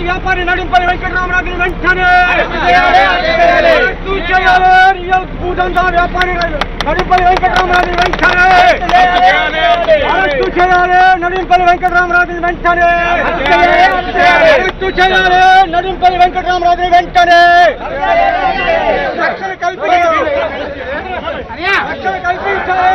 వ్యాపారి నడింపల్లి వెంకటరామరాజుని వెంటనే భూదందా వ్యాపారి నడింపల్లి వెంకటరామరాజుని వెంటనే అరెస్టు చేయాలి. నడింపల్లి వెంకటరామరాజుని వెంటనే అరెస్టు చేయాలి. నడింపల్లి వెంకటరామరాజుని వెంటనే రక్షణ కల్పించాలి. రక్షణ కల్పించాలి.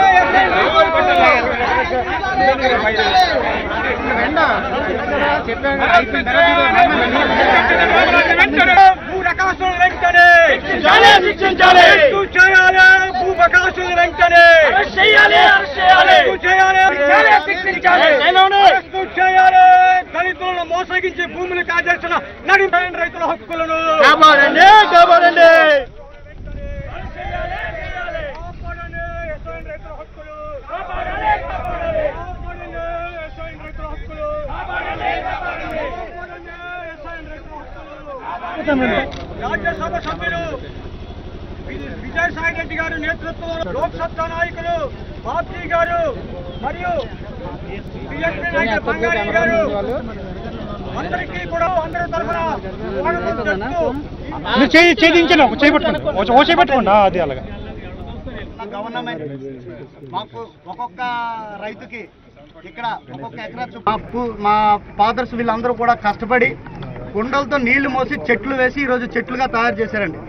భూరకాసులు వెంటనే భూరకాసులు వెంటనే దళితులను మోసగించి భూములు కాజేసిన నడిపోయిన రైతుల హక్కులను కాపాడండి. రాజ్యసభ సభ్యులు విజయసాయి రెడ్డి గారి నేతృత్వంలో లోక్సత్తా నాయకులు బాబ్జీ గారు మరియు బీఎస్పీ నాయకులు బంగారీ గారు అందరికీ కూడా అందరి తరఫున అది అలాగా గవర్నమెంట్ మాకు ఒక్కొక్క రైతుకి ఇక్కడ ఒక్కొక్క ఎకరా మా ఫాదర్స్ వీళ్ళందరూ కూడా కష్టపడి కుండలతో నీళ్లు మోసి చెట్లు వేసి ఈరోజు చెట్లుగా తయారు చేశారండి.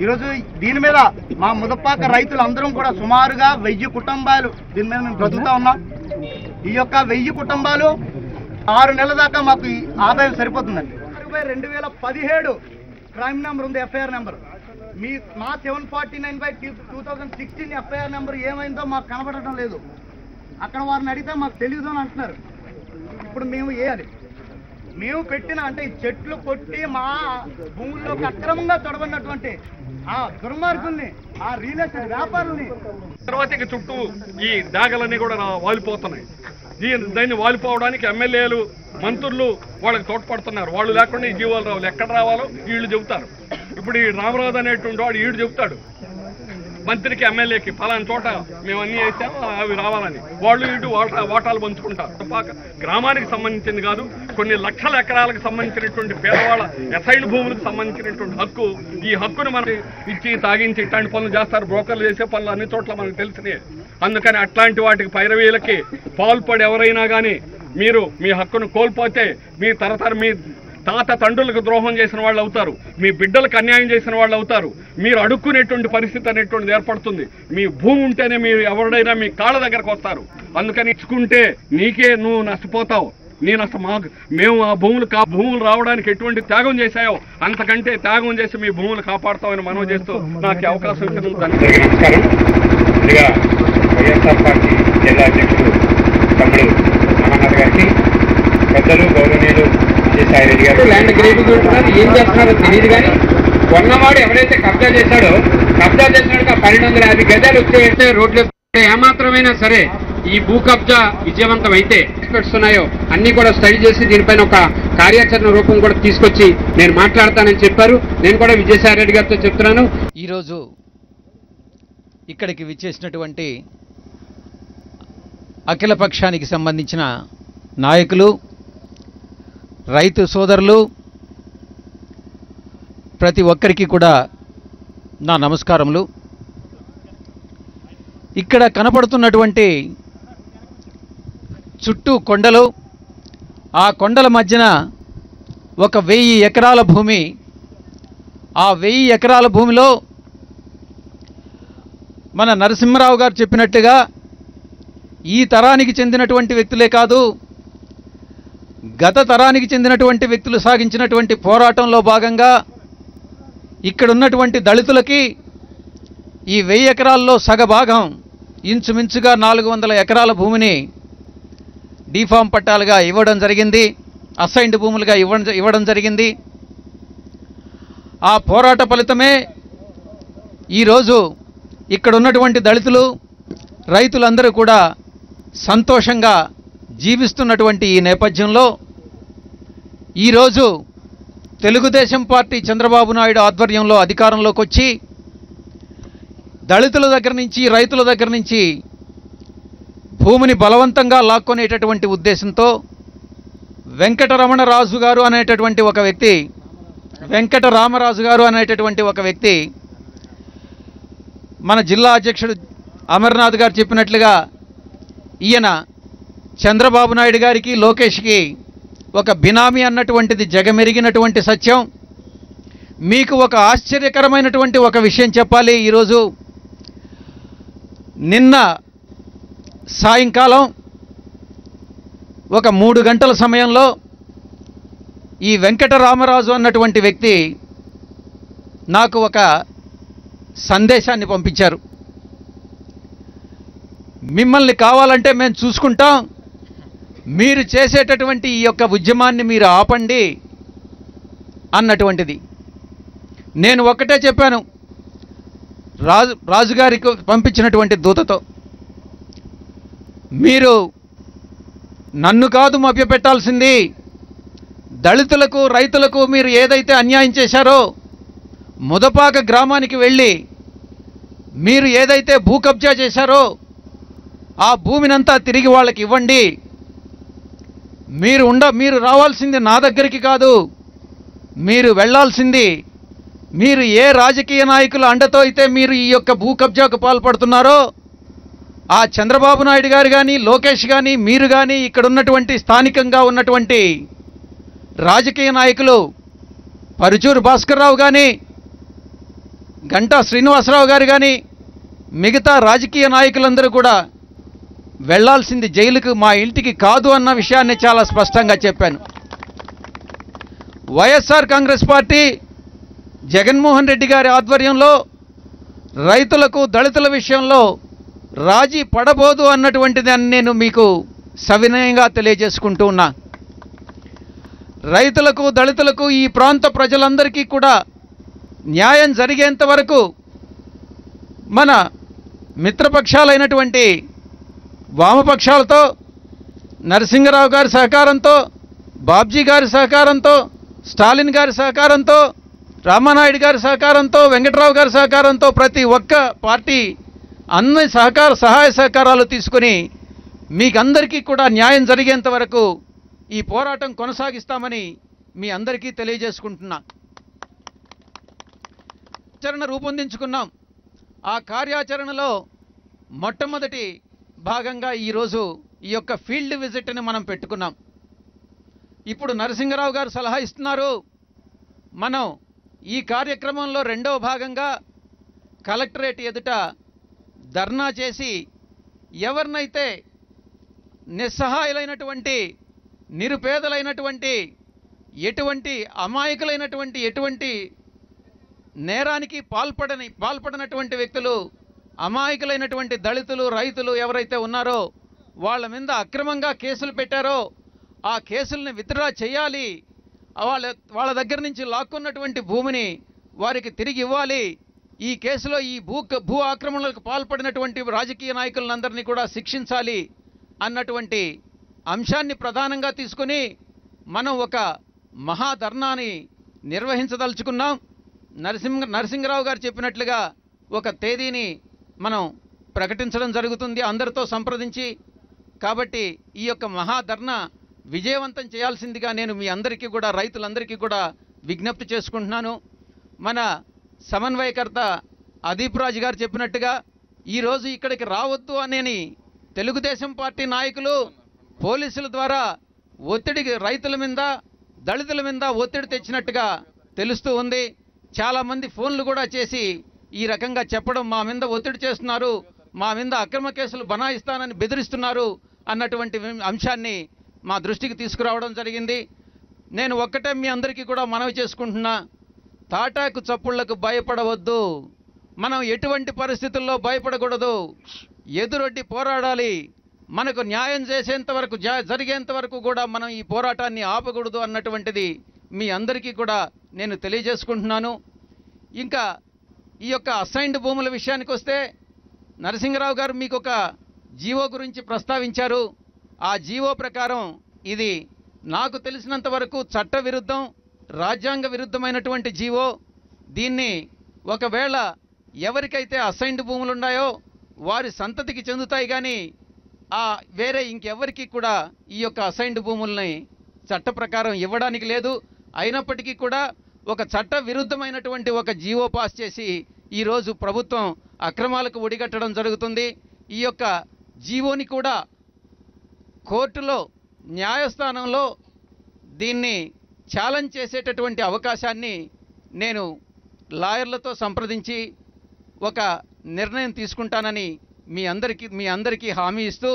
ఈరోజు దీని మీద మా ముదపాక రైతులందరం కూడా సుమారుగా 1000 కుటుంబాలు దీని మీద మేము బ్రతుకుతా ఉన్నాం. ఈ యొక్క 1000 కుటుంబాలు 6 నెలల దాకా మాకు ఈ ఆదాయం సరిపోతుందండి. 2017 క్రైమ్ నెంబర్ ఉంది, ఎఫ్ఐఆర్ నెంబర్. మా 749/2016 ఎఫ్ఐఆర్ నెంబర్ ఏమైందో మాకు కనబడటం లేదు. అక్కడ వారిని అడిగితే మాకు తెలియదు అని అంటున్నారు. ఇప్పుడు మేము మేము పెట్టిన అంటే ఈ చెట్లు కొట్టి మా భూముల్లోకి అక్రమంగా తొడబడినటువంటి ఆ దుర్మార్గుల్ని, ఆ రియల్ ఎస్టేట్ వ్యాపారుల్ని తర్వాత చుట్టూ ఈ దాగలన్నీ కూడా వాలిపోతున్నాయి. దాన్ని వాలిపోవడానికి ఎమ్మెల్యేలు, మంత్రులు వాళ్ళకి తోడ్పడుతున్నారు. వాళ్ళు లేకుండా ఈ జీవాలు రావాలి. ఎక్కడ రావాలో వీళ్ళు చెబుతారు. ఇప్పుడు ఈ రామరాజు అనేటువంటి వాడు వీడు చెబుతాడు మంత్రికి, ఎమ్మెల్యేకి ఫలాని చోట మేము అన్నీ వేసాము అవి రావాలని. వాళ్ళు ఇటు వాటాలు పంచుకుంటారు. గ్రామానికి సంబంధించింది కాదు, కొన్ని లక్షల ఎకరాలకు సంబంధించినటువంటి పేదవాళ్ళ ఎసైడ్ భూములకు సంబంధించినటువంటి హక్కు. ఈ హక్కును మనకి ఇచ్చి తాగించి ఇట్లాంటి పనులు చేస్తారు. బ్రోకర్లు చేసే పనులు అన్ని చోట్ల మనకు తెలిసినాయి. అందుకని అట్లాంటి వాటికి పైరవీలకి పాల్పడి ఎవరైనా కానీ మీరు మీ హక్కును కోల్పోతే మీ మీ తాత తండ్రులకు ద్రోహం చేసిన వాళ్ళు అవుతారు, మీ బిడ్డలకు అన్యాయం చేసిన వాళ్ళు అవుతారు. మీరు అడుక్కునేటువంటి పరిస్థితి అనేటువంటిది ఏర్పడుతుంది. మీ భూమి ఉంటేనే మీరు ఎవరైనా మీ కాళ్ళ దగ్గరకు వస్తారు. అందుకని ఇచ్చుకుంటే నీకే నువ్వు నష్టపోతావు. నీ నష్టం మేము ఆ భూములు రావడానికి ఎటువంటి త్యాగం చేశాయో అంతకంటే త్యాగం చేసి మీ భూములు కాపాడుతామని మనవి చేస్తూ నాకు అవకాశం ఇచ్చినందుకు నమస్కారం. ముందుగా వైఎస్ఆర్ పార్టీ జిల్లా అధ్యక్షుడు తమ్ముడు అమర్నాథ్ గారికి, పెద్దలు గౌరవనీయులు విజయసాయి రెడ్డి గారు ల్యాండ్ గ్రేడింగ్ ఏం చేస్తున్నారో తెలియదు కానీ కొన్నవాడు ఎవరైతే కబ్జా చేశాడో కబ్జా చేసినాడు 1250 గజాలు వచ్చే రోడ్లు ఏమాత్రమైనా సరే ఈ భూ కబ్జా విజయవంతం అయితే పెడుతున్నాయో అన్ని కూడా స్టడీ చేసి దీనిపైన ఒక కార్యాచరణ రూపం కూడా తీసుకొచ్చి నేను మాట్లాడతానని చెప్పారు. నేను కూడా విజయసాయి రెడ్డి గారితో చెప్తున్నాను. ఈరోజు ఇక్కడికి విచ్చేసినటువంటి అఖిలపక్షానికి సంబంధించిన నాయకులు, రైతు సోదరులు, ప్రతి ఒక్కరికి కూడా నా నమస్కారములు. ఇక్కడ కనపడుతున్నటువంటి చుట్టూ కొండలు, ఆ కొండల మధ్యన ఒక 1000 ఎకరాల భూమి. ఆ 1000 ఎకరాల భూమిలో మన నరసింహరావు గారు చెప్పినట్టుగా ఈ తరానికి చెందినటువంటి వ్యక్తులే కాదు, గత తరానికి చెందినటువంటి వ్యక్తులు సాగించినటువంటి పోరాటంలో భాగంగా ఇక్కడ ఉన్నటువంటి దళితులకి ఈ 1000 ఎకరాల్లో సగభాగం ఇంచుమించుగా 400 ఎకరాల భూమిని డీఫామ్ పట్టాలుగా ఇవ్వడం జరిగింది, అసైన్డ్ భూములుగా ఇవ్వడం జరిగింది. ఆ పోరాట ఫలితమే ఈరోజు ఇక్కడ ఉన్నటువంటి దళితులు రైతులందరూ కూడా సంతోషంగా జీవిస్తున్నటువంటి ఈ నేపథ్యంలో ఈరోజు తెలుగుదేశం పార్టీ చంద్రబాబు నాయుడు ఆధ్వర్యంలో అధికారంలోకి వచ్చి దళితుల దగ్గర నుంచి రైతుల దగ్గర నుంచి భూమిని బలవంతంగా లాక్కొనేటటువంటి ఉద్దేశంతో వెంకటరామరాజు గారు అనేటటువంటి ఒక వ్యక్తి మన జిల్లా అధ్యక్షుడు అమర్నాథ్ గారు చెప్పినట్లుగా ఈయన చంద్రబాబు నాయుడు గారికి లోకేష్కి ఒక బినామీ అన్నటువంటిది జగమెరిగినటువంటి సత్యం. మీకు ఒక ఆశ్చర్యకరమైనటువంటి ఒక విషయం చెప్పాలి. ఈరోజు నిన్న సాయంకాలం ఒక 3 గంటల సమయంలో ఈ వెంకటరామరాజు అన్నటువంటి వ్యక్తి నాకు ఒక సందేశాన్ని పంపించారు. మిమ్మల్ని కావాలంటే మేము చూసుకుంటాం, మీరు చేసేటటువంటి ఈ యొక్క ఉద్యమాన్ని మీరు ఆపండి అన్నటువంటిది. నేను ఒక్కటే చెప్పాను రాజుగారికి పంపించినటువంటి దూతతో, మీరు నన్ను కాదు మభ్యపెట్టాల్సింది, దళితులకు రైతులకు మీరు ఏదైతే అన్యాయం చేశారో ముదపాక గ్రామానికి వెళ్ళి మీరు ఏదైతే భూ కబ్జా చేశారో ఆ భూమినంతా తిరిగి వాళ్ళకి ఇవ్వండి. మీరు రావాల్సింది నా దగ్గరికి కాదు, మీరు వెళ్ళాల్సింది మీరు ఏ రాజకీయ నాయకుల అండతో అయితే మీరు ఈ యొక్క భూ కబ్జాకు పాల్పడుతున్నారో ఆ చంద్రబాబు నాయుడు గారు కానీ లోకేష్ కానీ మీరు కానీ ఇక్కడ ఉన్నటువంటి స్థానికంగా ఉన్నటువంటి రాజకీయ నాయకులు పరుచూరు భాస్కర్రావు కానీ గంటా శ్రీనివాసరావు గారు కానీ మిగతా రాజకీయ నాయకులందరూ కూడా వెళ్ళాల్సింది జైలుకు, మా ఇంటికి కాదు అన్న విషయాన్ని చాలా స్పష్టంగా చెప్పాను. వైఎస్ఆర్ కాంగ్రెస్ పార్టీ జగన్మోహన్ రెడ్డి గారి ఆధ్వర్యంలో రైతులకు దళితుల విషయంలో రాజీ పడబోదు అన్నటువంటిది అని నేను మీకు సవినయంగా తెలియజేసుకుంటూ ఉన్నా. రైతులకు దళితులకు ఈ ప్రాంత ప్రజలందరికీ కూడా న్యాయం జరిగేంత వరకు మన మిత్రపక్షాలైనటువంటి వామపక్షాలతో నరసింహరావు గారి సహకారంతో, బాబ్జీ గారి సహకారంతో, స్టాలిన్ గారి సహకారంతో, రామానాయుడు గారి సహకారంతో, వెంకటరావు గారి సహకారంతో ప్రతి ఒక్క పార్టీ అన్ని సహాయ సహకారాలు తీసుకుని మీకందరికీ కూడా న్యాయం జరిగేంత వరకు ఈ పోరాటం కొనసాగిస్తామని మీ అందరికీ తెలియజేసుకుంటున్నా. కార్యాచరణ రూపొందించుకున్నాం. ఆ కార్యాచరణలో మొట్టమొదటి భాగంగా ఈరోజు ఈ యొక్క ఫీల్డ్ విజిట్ని మనం పెట్టుకున్నాం. ఇప్పుడు నరసింహరావు గారు సలహా ఇస్తున్నారు, మనం ఈ కార్యక్రమంలో రెండవ భాగంగా కలెక్టరేట్ ఎదుట ధర్నా చేసి ఎవరినైతే నిస్సహాయులైనటువంటి నిరుపేదలైనటువంటి ఎటువంటి అమాయకులైనటువంటి ఎటువంటి నేరానికి పాల్పడనటువంటి వ్యక్తులు అమాయకులైనటువంటి దళితులు రైతులు ఎవరైతే ఉన్నారో వాళ్ళ మీద అక్రమంగా కేసులు పెట్టారో ఆ కేసుల్ని విత్డ్రా చేయాలి, వాళ్ళ దగ్గర నుంచి లాక్కున్నటువంటి భూమిని వారికి తిరిగి ఇవ్వాలి, ఈ కేసులో ఈ భూ ఆక్రమణలకు పాల్పడినటువంటి రాజకీయ నాయకులందరినీ కూడా శిక్షించాలి అన్నటువంటి అంశాన్ని ప్రధానంగా తీసుకొని మనం ఒక మహాధర్నాని నిర్వహించదలుచుకున్నాం. నరసింహరావు గారు చెప్పినట్లుగా ఒక తేదీని మనం ప్రకటించడం జరుగుతుంది అందరితో సంప్రదించి. కాబట్టి ఈ యొక్క మహాధర్నా విజయవంతం చేయాల్సిందిగా నేను మీ అందరికీ కూడా రైతులందరికీ కూడా విజ్ఞప్తి చేసుకుంటున్నాను. మన సమన్వయకర్త అదీప్ రాజు గారు చెప్పినట్టుగా ఈరోజు ఇక్కడికి రావద్దు అనేని తెలుగుదేశం పార్టీ నాయకులు పోలీసుల ద్వారా ఒత్తిడికి రైతుల మీద దళితుల మీద ఒత్తిడి తెచ్చినట్టుగా తెలుస్తూ ఉంది. చాలామంది ఫోన్లు కూడా చేసి ఈ రకంగా చెప్పడం, మా మీద ఒత్తిడి చేస్తున్నారు, మా మీద అక్రమ కేసులు బనాయిస్తానని బెదిరిస్తున్నారు అన్నటువంటి అంశాన్ని మా దృష్టికి తీసుకురావడం జరిగింది. నేను ఒక్కటే మీ అందరికీ కూడా మనవి చేసుకుంటున్నా, తాటాకు చప్పుళ్లకు భయపడవద్దు, మనం ఎటువంటి పరిస్థితుల్లో భయపడకూడదు, ఎదురొడ్డి పోరాడాలి, మనకు న్యాయం చేసేంత వరకు జరిగేంత వరకు కూడా మనం ఈ పోరాటాన్ని ఆపకూడదు అన్నటువంటిది మీ అందరికీ కూడా నేను తెలియజేసుకుంటున్నాను. ఇంకా ఈ యొక్క అసైన్డ్ భూముల విషయానికి వస్తే నరసింహరావు గారు మీకు ఒక జీవో గురించి ప్రస్తావించారు. ఆ జీవో ప్రకారం ఇది నాకు తెలిసినంత వరకు చట్ట విరుద్ధం, రాజ్యాంగ విరుద్ధమైనటువంటి జీవో. దీన్ని ఒకవేళ ఎవరికైతే అసైన్డ్ భూములు ఉన్నాయో వారి సంతతికి చెందుతాయి, కానీ వేరే ఇంకెవరికి కూడా ఈ యొక్క అసైన్డ్ భూముల్ని చట్ట ప్రకారం ఇవ్వడానికి లేదు. అయినప్పటికీ కూడా ఒక చట్ట విరుద్ధమైనటువంటి ఒక జీవో పాస్ చేసి ఈరోజు ప్రభుత్వం అక్రమాలకు ఒడిగట్టడం జరుగుతుంది. ఈ యొక్క జీవోని కూడా కోర్టులో, న్యాయస్థానంలో దీన్ని ఛాలెంజ్ చేసేటటువంటి అవకాశాన్ని నేను లాయర్లతో సంప్రదించి ఒక నిర్ణయం తీసుకుంటానని మీ అందరికీ హామీ ఇస్తూ,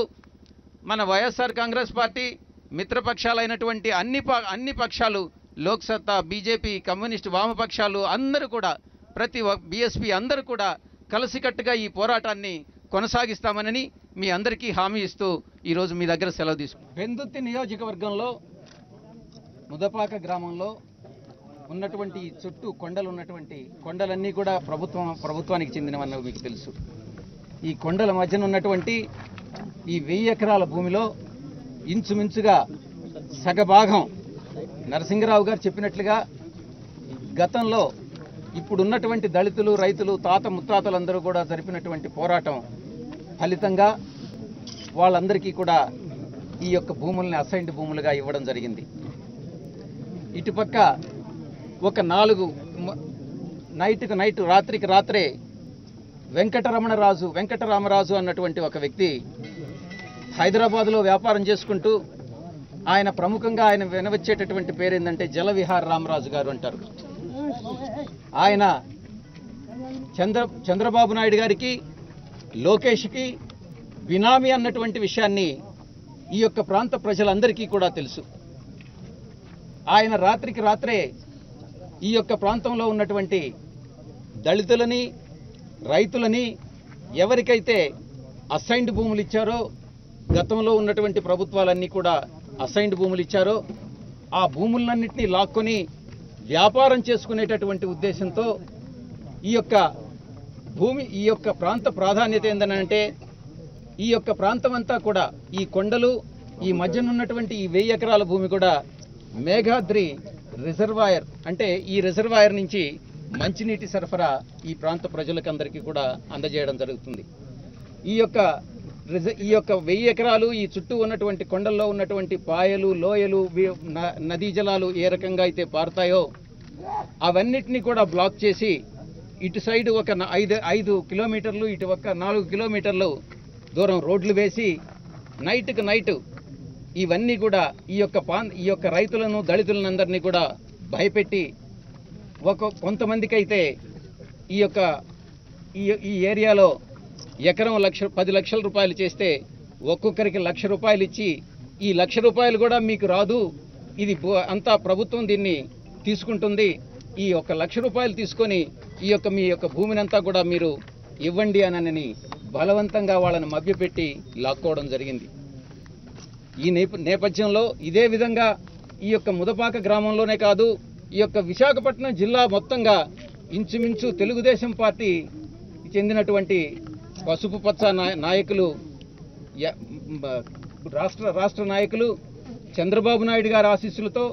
మన వైఎస్ఆర్ కాంగ్రెస్ పార్టీ మిత్రపక్షాలైనటువంటి అన్ని పక్షాలు, లోక్సత్తా, బీజేపీ, కమ్యూనిస్ట్, వామపక్షాలు అందరూ కూడా, ప్రతి బీఎస్పీ అందరూ కూడా కలిసికట్టుగా ఈ పోరాటాన్ని కొనసాగిస్తామని మీ అందరికీ హామీ ఇస్తూ ఈరోజు మీ దగ్గర సెలవు తీసుకుంటాం. పెందుర్తి నియోజకవర్గంలో ముదపాక గ్రామంలో ఉన్నటువంటి చుట్టూ కొండలు ఉన్నటువంటి కొండలన్నీ కూడా ప్రభుత్వానికి చెందినవన్నవి మీకు తెలుసు. ఈ కొండల మధ్యన ఉన్నటువంటి ఈ 1000 ఎకరాల భూమిలో ఇంచుమించుగా సగభాగం నరసింహరావు గారు చెప్పినట్లుగా గతంలో ఇప్పుడున్నటువంటి దళితులు, రైతులు, ముత్తాతలందరూ కూడా జరిపినటువంటి పోరాటం ఫలితంగా వాళ్ళందరికీ కూడా ఈ యొక్క భూముల్ని అసైన్డ్ భూములుగా ఇవ్వడం జరిగింది. ఇటుపక్క ఒక 4 నైట్కి నైట్, రాత్రికి రాత్రే వెంకటరామరాజు అన్నటువంటి ఒక వ్యక్తి హైదరాబాద్లో వ్యాపారం చేసుకుంటూ, ఆయన ప్రముఖంగా ఆయన వినవచ్చేటటువంటి పేరు ఏంటంటే జలవిహార్ రామరాజు గారు అంటారు. ఆయన చంద్రబాబు నాయుడు గారికి, లోకేష్కి బినామీ అన్నటువంటి విషయాన్ని ఈ యొక్క ప్రాంత ప్రజలందరికీ కూడా తెలుసు. ఆయన రాత్రికి రాత్రే ఈ యొక్క ప్రాంతంలో ఉన్నటువంటి దళితులని, రైతులని ఎవరికైతే అసైన్డ్ భూములు ఇచ్చారో, గతంలో ఉన్నటువంటి ప్రభుత్వాలన్నీ కూడా అసైన్డ్ భూములు ఇచ్చారో, ఆ భూములన్నింటినీ లాక్కొని వ్యాపారం చేసుకునేటటువంటి ఉద్దేశంతో ఈ యొక్క ప్రాంత ప్రాధాన్యత ఏంటంటే, ఈ యొక్క ప్రాంతం అంతా కూడా, ఈ కొండలు, ఈ మధ్యన ఉన్నటువంటి ఈ 1000 ఎకరాల భూమి కూడా మేఘాద్రి రిజర్వాయర్, అంటే ఈ రిజర్వాయర్ నుంచి మంచినీటి సరఫరా ఈ ప్రాంత ప్రజలకందరికీ కూడా అందజేయడం జరుగుతుంది. ఈ యొక్క 1000 ఎకరాలు, ఈ చుట్టూ ఉన్నటువంటి కొండల్లో ఉన్నటువంటి పాయలు, లోయలు, నదీ జలాలు ఏ రకంగా అయితే పారుతాయో అవన్నిటినీ కూడా బ్లాక్ చేసి, ఇటు సైడ్ ఒక 5 కిలోమీటర్లు, ఇటు ఒక 4 కిలోమీటర్లు దూరం రోడ్లు వేసి నైట్కి నైట్ ఇవన్నీ కూడా ఈ యొక్క రైతులను, దళితులందరినీ కూడా భయపెట్టి, కొంతమందికి అయితే ఈ ఏరియాలో ఎకరం 10 లక్షల రూపాయలు చేస్తే ఒక్కొక్కరికి 1,00,000 రూపాయలు ఇచ్చి, ఈ 1,00,000 రూపాయలు కూడా మీకు రాదు, ఇది అంతా ప్రభుత్వం దీన్ని తీసుకుంటుంది, ఈ 1,00,000 రూపాయలు తీసుకొని మీ యొక్క భూమిని అంతా కూడా మీరు ఇవ్వండి అని బలవంతంగా వాళ్ళని మభ్యపెట్టి లాక్కోవడం జరిగింది. ఈ నేపథ్యంలో ఇదే విధంగా ఈ యొక్క ముదపాక గ్రామంలోనే కాదు, ఈ యొక్క విశాఖపట్నం జిల్లా మొత్తంగా ఇంచుమించు తెలుగుదేశం పార్టీ చెందినటువంటి పసుపు పచ్చ నాయకులు, రాష్ట్ర నాయకులు చంద్రబాబు నాయుడు గారి ఆశీస్సులతో,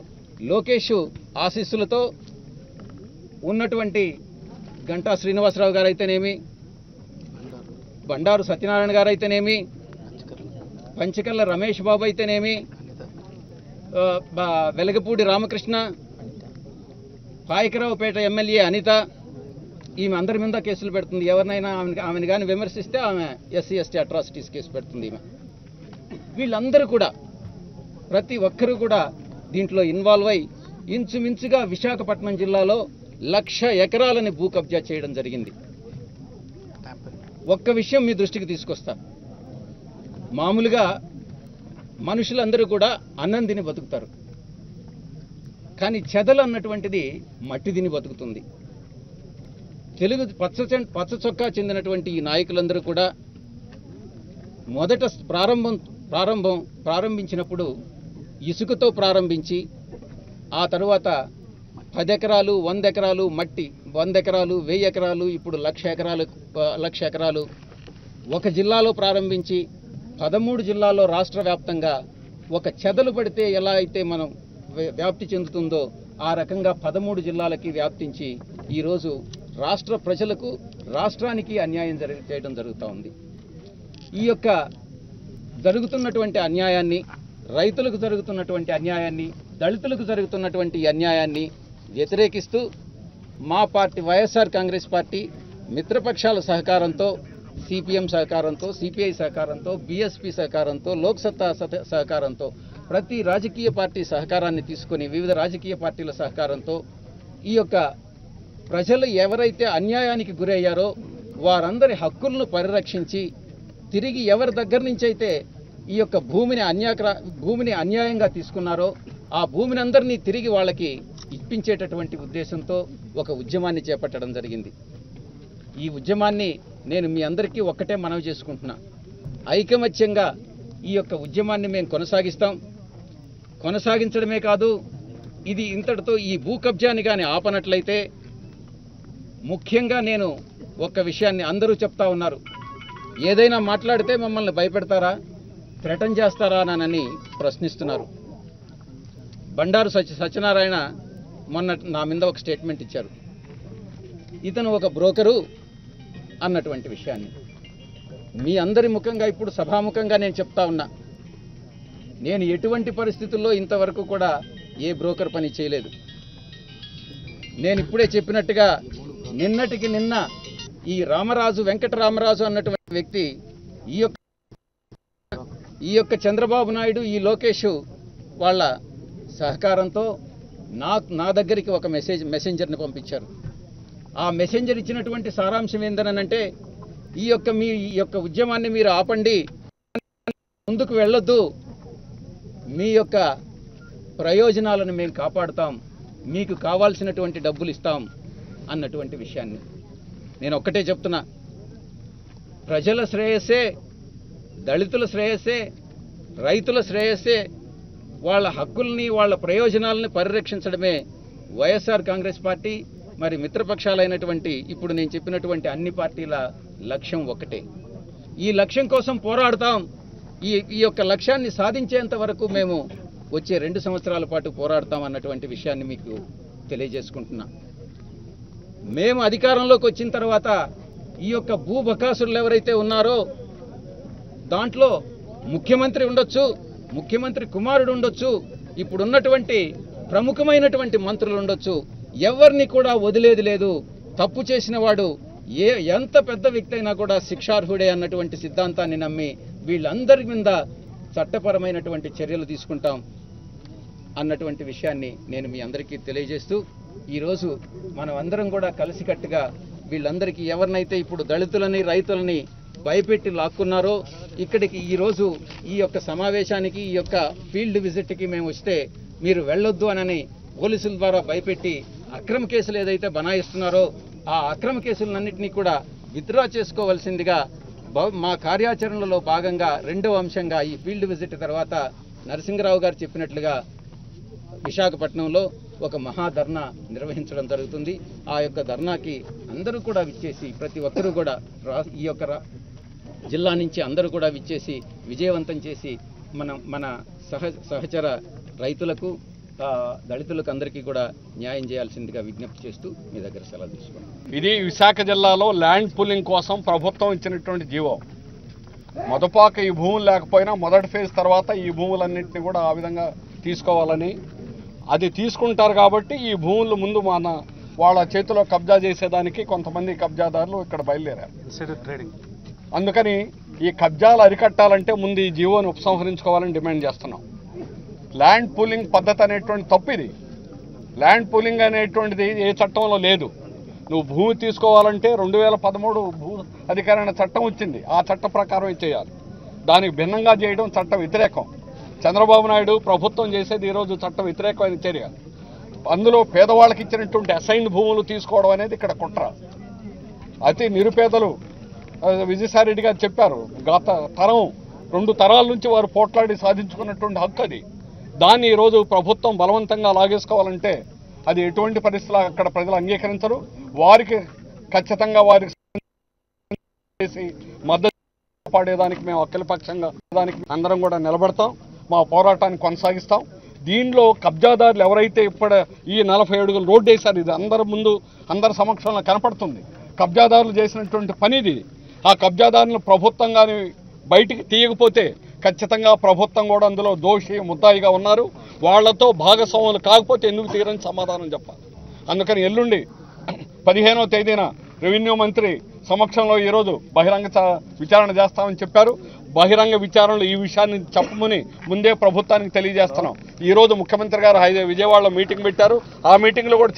లోకేష్ ఆశీస్సులతో ఉన్నటువంటి గంటా శ్రీనివాసరావు గారు అయితేనేమి, బండారు సత్యనారాయణ గారు అయితేనేమి, పంచకల్ల రమేష్ బాబు అయితేనేమి, వెలగపూడి రామకృష్ణ, పాయకరావుపేట ఎమ్మెల్యే అనిత, ఈమె అందరి మీద కేసులు పెడుతుంది. ఎవరినైనా ఆమెను కానీ విమర్శిస్తే ఆమె SC/ST అట్రాసిటీస్ కేసు పెడుతుంది. వీళ్ళందరూ కూడా, ప్రతి ఒక్కరూ కూడా దీంట్లో ఇన్వాల్వ్ అయి ఇంచుమించుగా విశాఖపట్నం జిల్లాలో 1,00,000 ఎకరాలని భూ కబ్జా చేయడం జరిగింది. ఒక్క విషయం మీ దృష్టికి తీసుకొస్తా. మామూలుగా మనుషులందరూ కూడా అన్నం తిని బతుకుతారు, కానీ చెదలు అన్నటువంటిది మట్టి తిని బతుకుతుంది. తెలుగు పచ్చ చొక్కా చెందినటువంటి ఈ నాయకులందరూ కూడా మొదట ప్రారంభించినప్పుడు ఇసుకతో ప్రారంభించి, ఆ తరువాత 10 ఎకరాలు, 100 ఎకరాలు మట్టి, 100 ఎకరాలు, 1000 ఎకరాలు, ఇప్పుడు 1,00,000 ఎకరాలు ఒక జిల్లాలో ప్రారంభించి 13 జిల్లాల్లో రాష్ట్ర వ్యాప్తంగా ఒక చెదలు పడితే ఎలా అయితే మనం వ్యాప్తి చెందుతుందో ఆ రకంగా 13 జిల్లాలకి వ్యాప్తించి ఈరోజు రాష్ట్ర ప్రజలకు రాష్ట్రానికి అన్యాయం చేయడం జరుగుతూ ఉంది. ఈ యొక్క జరుగుతున్నటువంటి అన్యాయాన్ని, రైతులకు జరుగుతున్నటువంటి అన్యాయాన్ని, దళితులకు జరుగుతున్నటువంటి అన్యాయాన్ని వ్యతిరేకిస్తూ మా పార్టీ వైఎస్ఆర్ కాంగ్రెస్ పార్టీ మిత్రపక్షాల సహకారంతో, సిపిఎం సహకారంతో, సిపిఐ సహకారంతో, బీఎస్పీ సహకారంతో, లోక్సత్తా సహకారంతో, ప్రతి రాజకీయ పార్టీ సహకారాన్ని తీసుకొని వివిధ రాజకీయ పార్టీల సహకారంతో ఈ యొక్క ప్రజలు ఎవరైతే అన్యాయానికి గురయ్యారో వారందరి హక్కులను పరిరక్షించి తిరిగి ఎవరి దగ్గర నుంచి అయితే ఈ యొక్క భూమిని అన్యాయంగా తీసుకున్నారో ఆ భూమిని అందరినీ తిరిగి వాళ్ళకి ఇప్పించేటటువంటి ఉద్దేశంతో ఒక ఉద్యమాన్ని చేపట్టడం జరిగింది. ఈ ఉద్యమాన్ని నేను మీ అందరికీ ఒక్కటే మనవి చేసుకుంటున్నా, ఐకమత్యంగా ఈ యొక్క ఉద్యమాన్ని మేము కొనసాగించడమే కాదు, ఇది ఇంతటితో ఈ భూ కబ్జాని కానీ ఆపనట్లయితే ముఖ్యంగా నేను ఒక్క విషయాన్ని అందరూ చెప్తా ఉన్నారు, ఏదైనా మాట్లాడితే మమ్మల్ని భయపెడతారా, థ్రెటన్ చేస్తారా అని ప్రశ్నిస్తున్నారు. బండారు సత్యనారాయణ మొన్న నా మీద ఒక స్టేట్మెంట్ ఇచ్చారు, ఇతను ఒక బ్రోకరు అన్నటువంటి విషయాన్ని. మీ అందరి ముఖంగా ఇప్పుడు సభాముఖంగా నేను చెప్తా ఉన్నా, నేను ఎటువంటి పరిస్థితుల్లో ఇంతవరకు కూడా ఏ బ్రోకర్ పని చేయలేదు. నేను ఇప్పుడే చెప్పినట్టుగా నిన్నటికి నిన్న ఈ వెంకటరామరాజు అన్నటువంటి వ్యక్తి ఈ యొక్క చంద్రబాబు నాయుడు, ఈ లోకేష్ వాళ్ళ సహకారంతో నా దగ్గరికి ఒక మెసెంజర్ని పంపించారు. ఆ మెసెంజర్ ఇచ్చినటువంటి సారాంశం ఏందనంటే, ఈ యొక్క ఉద్యమాన్ని మీరు ఆపండి, ముందుకు వెళ్ళొద్దు, మీ యొక్క ప్రయోజనాలను మేము కాపాడుతాం, మీకు కావాల్సినటువంటి డబ్బులు ఇస్తాం అన్నటువంటి విషయాన్ని. నేను ఒక్కటే చెప్తున్నా, ప్రజల శ్రేయస్సే, దళితుల శ్రేయస్సే, రైతుల శ్రేయస్సే, వాళ్ళ హక్కుల్ని వాళ్ళ ప్రయోజనాలని పరిరక్షించడమే వైఎస్ఆర్ కాంగ్రెస్ పార్టీ మరి మిత్రపక్షాలైనటువంటి ఇప్పుడు నేను చెప్పినటువంటి అన్ని పార్టీల లక్ష్యం ఒకటే. ఈ లక్ష్యం కోసం పోరాడతాం. ఈ యొక్క లక్ష్యాన్ని సాధించేంత వరకు మేము వచ్చే 2 సంవత్సరాల పాటు పోరాడతాం అన్నటువంటి విషయాన్ని మీకు తెలియజేసుకుంటున్నా. మేము అధికారంలోకి వచ్చిన తర్వాత ఈ యొక్క భూబకాసురులు ఎవరైతే ఉన్నారో దాంట్లో ముఖ్యమంత్రి ఉండొచ్చు, ముఖ్యమంత్రి కుమారుడు ఉండొచ్చు, ఇప్పుడున్నటువంటి ప్రముఖమైనటువంటి మంత్రులు ఉండొచ్చు, ఎవరిని కూడా వదిలేది లేదు. తప్పు చేసిన వాడు ఎంత పెద్ద వ్యక్తి అయినా కూడా శిక్షార్హుడే అన్నటువంటి సిద్ధాంతాన్ని నమ్మి వీళ్ళందరి మీద చట్టపరమైనటువంటి చర్యలు తీసుకుంటాం అన్నటువంటి విషయాన్ని నేను మీ అందరికీ తెలియజేస్తూ, ఈరోజు మనం అందరం కూడా కలిసికట్టుగా వీళ్ళందరికీ ఎవరినైతే ఇప్పుడు దళితులని రైతులని భయపెట్టి లాక్కున్నారో ఇక్కడికి ఈరోజు ఈ యొక్క సమావేశానికి, ఈ యొక్క ఫీల్డ్ విజిట్కి మేము వస్తే మీరు వెళ్ళొద్దు అని పోలీసుల ద్వారా భయపెట్టి అక్రమ కేసులు ఏదైతే బనాయిస్తున్నారో ఆ అక్రమ కేసులన్నింటినీ కూడా విత్డ్రా చేసుకోవాల్సిందిగా మా కార్యాచరణలో భాగంగా 2వ అంశంగా ఈ ఫీల్డ్ విజిట్ తర్వాత నరసింగరావు గారు చెప్పినట్లుగా విశాఖపట్నంలో ఒక మహాధర్నా నిర్వహించడం జరుగుతుంది. ఆ యొక్క ధర్నాకి అందరూ కూడా విచ్చేసి, ప్రతి ఒక్కరూ కూడా ఈ యొక్క జిల్లా నుంచి అందరూ కూడా విచ్చేసి విజయవంతం చేసి మన సహచర రైతులకు, దళితులకు అందరికీ కూడా న్యాయం చేయాల్సిందిగా విజ్ఞప్తి చేస్తూ మీ దగ్గర సెలవు తీసుకున్నాం. ఇది విశాఖ జిల్లాలో ల్యాండ్ పూలింగ్ కోసం ప్రభుత్వం ఇచ్చినటువంటి జీవో. మొదపాక ఈ భూములు లేకపోయినా మొదటి ఫేజ్ తర్వాత ఈ భూములన్నింటినీ కూడా ఆ విధంగా తీసుకోవాలని, అది తీసుకుంటారు కాబట్టి ఈ భూములు ముందు వాళ్ళ చేతిలో కబ్జా చేసేదానికి కొంతమంది కబ్జాదారులు ఇక్కడ బయలుదేరారు. అందుకని ఈ కబ్జాలు అరికట్టాలంటే ముందు ఈ జీవోని ఉపసంహరించుకోవాలని డిమాండ్ చేస్తున్నాం. ల్యాండ్ పూలింగ్ పద్ధతి అనేటువంటి తప్పు ఇది. ల్యాండ్ పూలింగ్ అనేటువంటిది ఏ చట్టంలో లేదు. నువ్వు భూమి తీసుకోవాలంటే 2013 భూ అధికరణ చట్టం వచ్చింది, ఆ చట్ట ప్రకారం చేయాలి. దానికి భిన్నంగా చేయడం చట్ట వ్యతిరేకం. చంద్రబాబు నాయుడు ప్రభుత్వం చేసేది ఈరోజు చట్ట వ్యతిరేకమైన చర్య. అందులో పేదవాళ్ళకి ఇచ్చినటువంటి అసైన్డ్ భూములు తీసుకోవడం అనేది ఇక్కడ కుట్ర. అతి నిరుపేదలు విజయసాయిరెడ్డి గారు చెప్పారు, గత తరం 2 తరాల నుంచి వారు పోట్లాడి సాధించుకున్నటువంటి హక్కు అది. దాన్ని ఈరోజు ప్రభుత్వం బలవంతంగా లాగేసుకోవాలంటే అది ఎటువంటి పరిస్థితుల్లో అక్కడ ప్రజలు అంగీకరించరు. వారికి ఖచ్చితంగా వారికి మద్దతు కాపాడేదానికి మేము అఖిలపక్షంగా దానికి అందరం కూడా నిలబడతాం, మా పోరాటాన్ని కొనసాగిస్తాం. దీనిలో కబ్జాదారులు ఎవరైతే ఇప్పుడు ఈ 40 అడుగుల రోడ్డు వేశారు, ఇది అందరి ముందు అందరి సమక్షంలో కనపడుతుంది. కబ్జాదారులు చేసినటువంటి పని ఇది. ఆ కబ్జాదారులను ప్రభుత్వం కానీ బయటికి తీయకపోతే ఖచ్చితంగా ప్రభుత్వం కూడా అందులో దోషి ముద్దాయిగా ఉన్నారు. వాళ్లతో భాగస్వాములు కాకపోతే ఎందుకు తీరని సమాధానం చెప్పాలి. అందుకని ఎల్లుండి 15వ తేదీన రెవెన్యూ మంత్రి సమక్షంలో ఈరోజు బహిరంగ విచారణ చేస్తామని చెప్పారు. బహిరంగ విచారణలో ఈ విషయాన్ని చెప్పమని ముందే ప్రభుత్వానికి తెలియజేస్తున్నాం. ఈరోజు ముఖ్యమంత్రి గారు విజయవాడలో మీటింగ్ పెట్టారు. ఆ మీటింగ్లో కూడా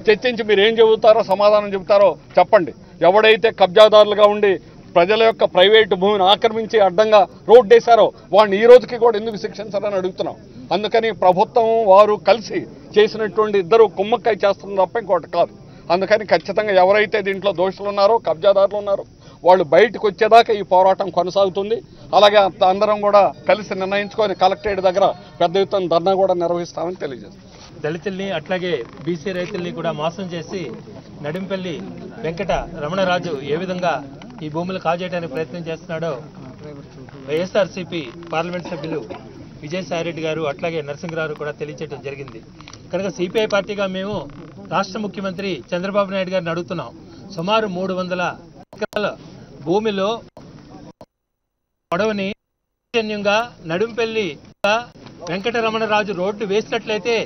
చర్చించి మీరు ఏం చెబుతారో సమాధానం చెబుతారో చెప్పండి. ఎవడైతే కబ్జాదారులుగా ఉండి ప్రజల యొక్క ప్రైవేటు భూమిని ఆక్రమించి అడ్డంగా రోడ్డు వేశారో వాడిని ఈ రోజుకి కూడా ఎందుకు శిక్షించాలని అడుగుతున్నాం. అందుకని ప్రభుత్వం వారు కలిసి చేసినటువంటి ఇద్దరు కుమ్మక్కై చేస్తున్న తప్ప ఇంకోటి కాదు. అందుకని ఖచ్చితంగా ఎవరైతే దీంట్లో దోషులు ఉన్నారో కబ్జాదారులు ఉన్నారో వాళ్ళు బయటకు వచ్చేదాకా ఈ పోరాటం కొనసాగుతుంది. అలాగే అందరం కూడా కలిసి నిర్ణయించుకొని కలెక్టరేట్ దగ్గర పెద్ద ఎత్తున ధర్నా కూడా నిర్వహిస్తామని తెలియజేస్తాం. దళితుల్ని అట్లాగే బీసీ రైతుల్ని కూడా మోసం చేసి నడింపల్లి వెంకట రమణరాజు ఏ విధంగా ఈ భూములు కాజేయడానికి ప్రయత్నం చేస్తున్నాడో వైఎస్ఆర్సీపీ పార్లమెంట్ సభ్యులు విజయసాయిరెడ్డి గారు అట్లాగే నరసింహరావు కూడా తెలియచేయడం జరిగింది. కనుక సిపిఐ పార్టీగా మేము రాష్ట్ర ముఖ్యమంత్రి చంద్రబాబు నాయుడు గారిని అడుగుతున్నాం. సుమారు 300 ఎకరాల భూమిలో పొడవుని జన్యంగా నడింపల్లి వెంకటరమణరాజు రోడ్డు వేసినట్లయితే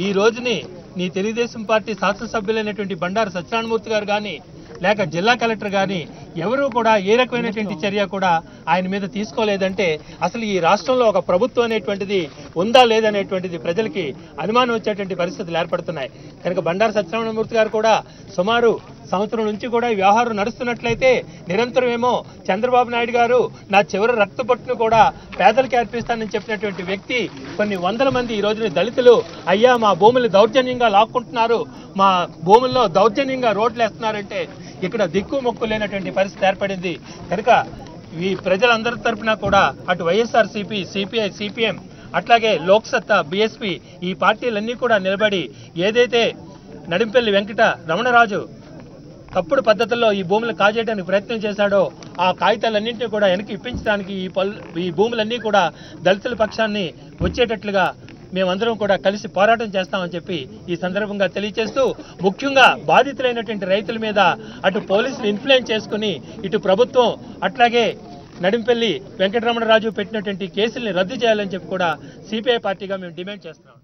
ఈ రోజుని నీ తెలుగుదేశం పార్టీ శాసనసభ్యులైనటువంటి బండారు సత్యనారాయణమూర్తి గారు కానీ లేక జిల్లా కలెక్టర్ కానీ ఎవరూ కూడా ఏ రకమైనటువంటి చర్య కూడా ఆయన మీద తీసుకోలేదంటే అసలు ఈ రాష్ట్రంలో ఒక ప్రభుత్వం అనేటువంటిది ఉందా లేదనేటువంటిది ప్రజలకి అనుమానం వచ్చేటువంటి పరిస్థితులు ఏర్పడుతున్నాయి. కనుక బండారు సత్యనారాయణమూర్తి గారు కూడా సుమారు సంవత్సరం నుంచి కూడా ఈ వ్యవహారం నడుస్తున్నట్లయితే నిరంతరం ఏమో చంద్రబాబు నాయుడు గారు నా చివరి రక్త పొట్టును కూడా పేదలకి అర్పిస్తానని చెప్పినటువంటి వ్యక్తి కొన్ని వందల మంది ఈ రోజున దళితులు అయ్యా మా భూములు దౌర్జన్యంగా లాక్కుంటున్నారు, మా భూముల్లో దౌర్జన్యంగా రోడ్లు వేస్తున్నారంటే ఇక్కడ దిక్కు మొక్కు లేనటువంటి పరిస్థితి ఏర్పడింది. కనుక ఈ ప్రజలందరి తరఫున కూడా అటు వైఎస్ఆర్సీపీ, సిపిఐ, సిపిఎం అట్లాగే లోక్సత్తా, బీఎస్పీ ఈ పార్టీలన్నీ కూడా నిలబడి ఏదైతే నడింపల్లి వెంకట రమణరాజు తప్పుడు పద్ధతుల్లో ఈ భూములు కాజేయడానికి ప్రయత్నం చేశాడో ఆ కాగితాలన్నింటినీ కూడా వెనక్కి ఇప్పించడానికి ఈ భూములన్నీ కూడా దళితుల పక్షాన్ని వచ్చేటట్లుగా మేమందరం కూడా కలిసి పోరాటం చేస్తామని చెప్పి ఈ సందర్భంగా తెలియజేస్తూ ముఖ్యంగా బాధితులైనటువంటి రైతుల మీద అటు పోలీసులు ఇన్ఫ్లుయెన్స్ చేసుకుని ఇటు ప్రభుత్వం అట్లాగే నడింపల్లి వెంకటరమణరాజు పెట్టినటువంటి కేసుల్ని రద్దు చేయాలని చెప్పి కూడా సిపిఐ పార్టీగా మేము డిమాండ్ చేస్తున్నాం.